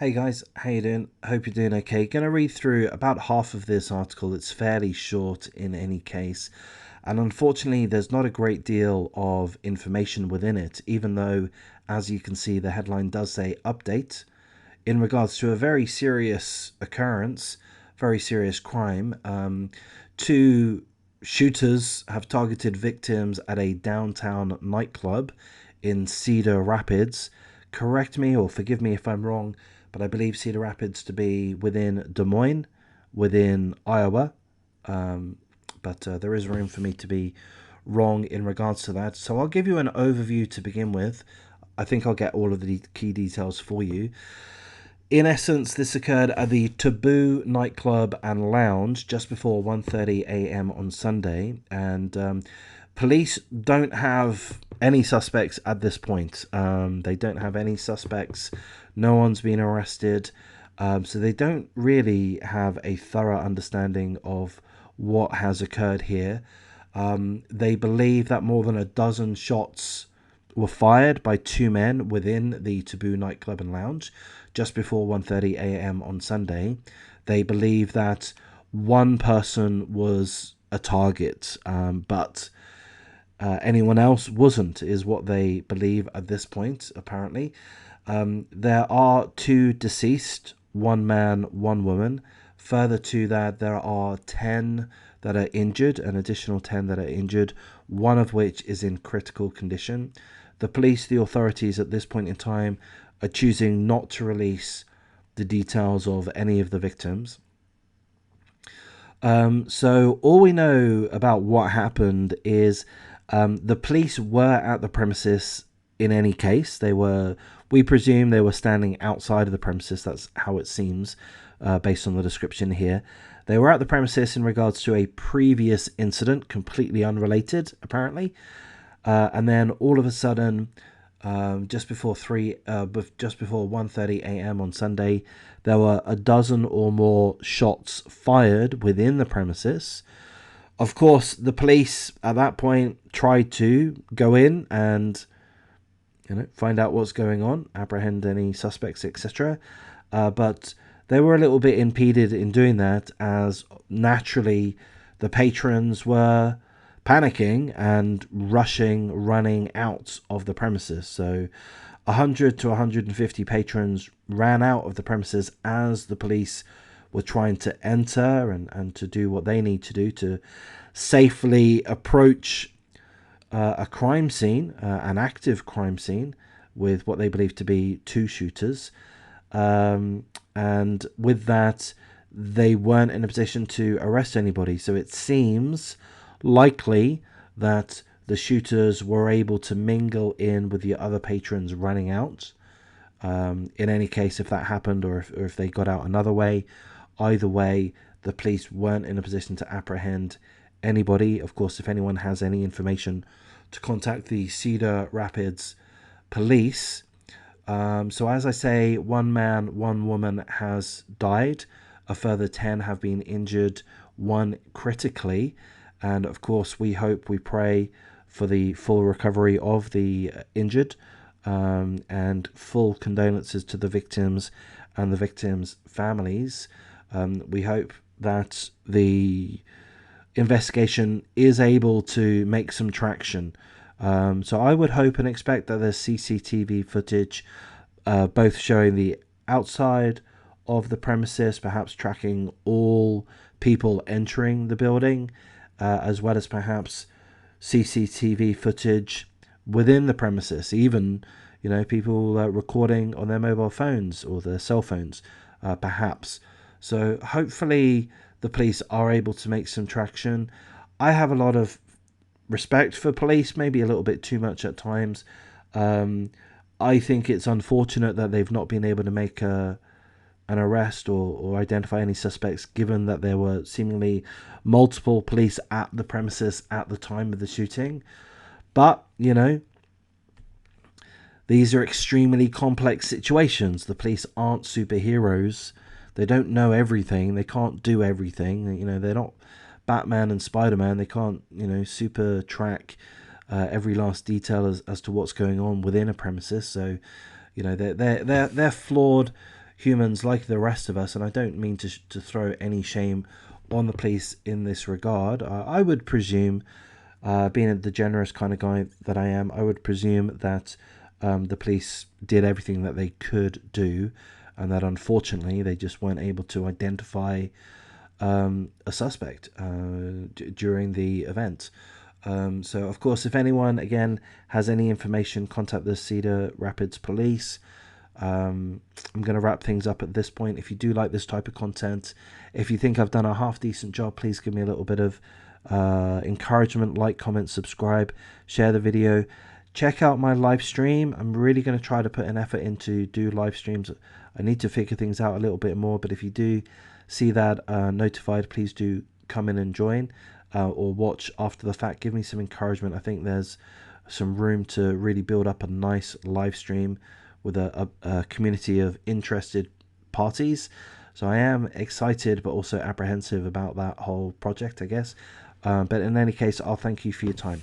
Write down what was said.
Hey guys, how you doing? Hope you're doing okay. Going to read through about half of this article. It's fairly short in any case, and unfortunately there's not a great deal of information within it, even though, as you can see, the headline does say update in regards to a very serious occurrence, very serious crime. Two shooters have targeted victims at a downtown nightclub in Cedar Rapids. Correct me or forgive me if I'm wrong, but I believe Cedar Rapids to be within Des Moines, within Iowa. But there is room for me to be wrong in regards to that. So I'll give you an overview to begin with. I think I'll get all of the key details for you. In essence, this occurred at the Taboo nightclub and lounge just before 1:30 a.m. on Sunday, and police don't have any suspects at this point. They don't have any suspects. No one's been arrested, so they don't really have a thorough understanding of what has occurred here. They believe that more than a dozen shots were fired by two men within the Taboo nightclub and lounge just before 1:30 a.m. on Sunday. They believe that one person was a target, but anyone else wasn't, is what they believe at this point, apparently. There are two deceased, one man, one woman. Further to that, there are 10 that are injured, an additional 10 that are injured, one of which is in critical condition. The police, the authorities at this point in time, are choosing not to release the details of any of the victims. So all we know about what happened is the police were at the premises in any case. We presume they were standing outside of the premises. That's how it seems, based on the description here. They were at the premises in regards to a previous incident, completely unrelated, apparently. And then all of a sudden, just before 1:30 a.m. on Sunday, there were a dozen or more shots fired within the premises. Of course, the police at that point tried to go in and find out what's going on, apprehend any suspects, etc. But they were a little bit impeded in doing that, as naturally the patrons were panicking and running out of the premises. So 100 to 150 patrons ran out of the premises as the police were trying to enter and to do what they need to do to safely approach a crime scene, an active crime scene, with what they believe to be two shooters. And with that, they weren't in a position to arrest anybody. So it seems likely that the shooters were able to mingle in with the other patrons running out. In any case, if that happened, or if they got out another way, either way, the police weren't in a position to apprehend anybody. Of course, if anyone has any information, to contact the Cedar Rapids police. So as I say, one man, one woman has died. A further 10 have been injured, one critically. And of course, we pray for the full recovery of the injured, and full condolences to the victims and the victims' families. We hope that the investigation is able to make some traction. So I would hope and expect that there's CCTV footage, both showing the outside of the premises, perhaps tracking all people entering the building, as well as perhaps CCTV footage within the premises, even people recording on their mobile phones or their cell phones, perhaps. So hopefully the police are able to make some traction. I have a lot of respect for police, maybe a little bit too much at times. I think it's unfortunate that they've not been able to make an arrest or identify any suspects, given that there were seemingly multiple police at the premises at the time of the shooting. But, these are extremely complex situations. The police aren't superheroes. They don't know everything. They can't do everything. They're not Batman and Spider-Man. They can't, super track every last detail as to what's going on within a premises. So, they're flawed humans like the rest of us, and I don't mean to throw any shame on the police in this regard. I would presume, being the generous kind of guy that I am, I would presume that the police did everything that they could do, and that unfortunately they just weren't able to identify a suspect during the event. So, of course, if anyone, again, has any information, contact the Cedar Rapids police. I'm going to wrap things up at this point. If you do like this type of content, if you think I've done a half decent job, please give me a little bit of encouragement, like, comment, subscribe, share the video. Check out my live stream. I'm really going to try to put an effort into do live streams. I need to figure things out a little bit more, but if you do see that notified, please do come in and join or watch after the fact. Give me some encouragement. I think there's some room to really build up a nice live stream with a community of interested parties. So I am excited but also apprehensive about that whole project, I guess. But in any case, I'll thank you for your time.